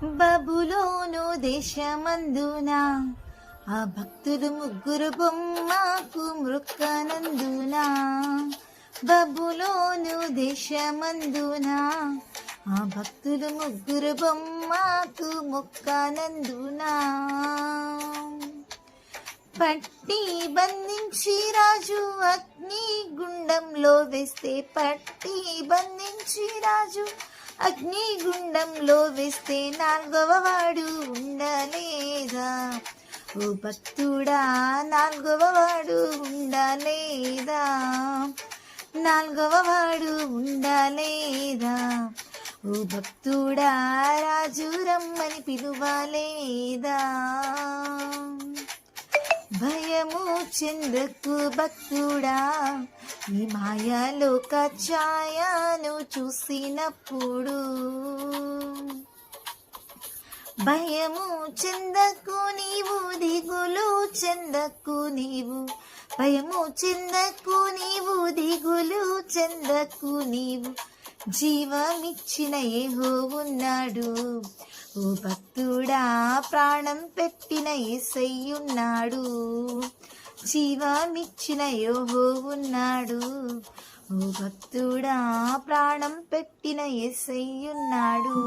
బబులోను దేశమందున ఆ భక్తులు ముగ్గురు బొమ్మకు మృక్కనందున. బబులోను దేశమందున ఆ భక్తులు ముగ్గురు బొమ్మకు మొక్కనందున. పట్టి బంధించి రాజు అగ్ని గుండంలో వేస్తే, పట్టి బంధించి రాజు అగ్ని గుండంలో వేస్తే నాలుగవ వాడు ఉండలేదా? ఓ భక్తుడా, నాలుగవ వాడు ఉండలేదా? నాలుగవ వాడు ఉండలేదా? ఓ భక్తుడా, రాజు రమ్మని పిలువలేదా? భయము చెందకు భక్తుడా, ఈ మాయాలోక ఛాయను చూసినప్పుడు. భయము చెందకు నీవు, దిగులు చెందకు నీవు. భయము చెందకు నీవు, దిగులు చెందకు నీవు. జీవమిచ్చిన యెహోవున్నాడు. ఓ భక్తుడా, ప్రాణం పెట్టిన యేసయ్యున్నాడు. జీవమిచ్చిన యెహోవున్నాడు. ఓ భక్తుడా, ప్రాణం పెట్టిన యేసయ్యున్నాడు.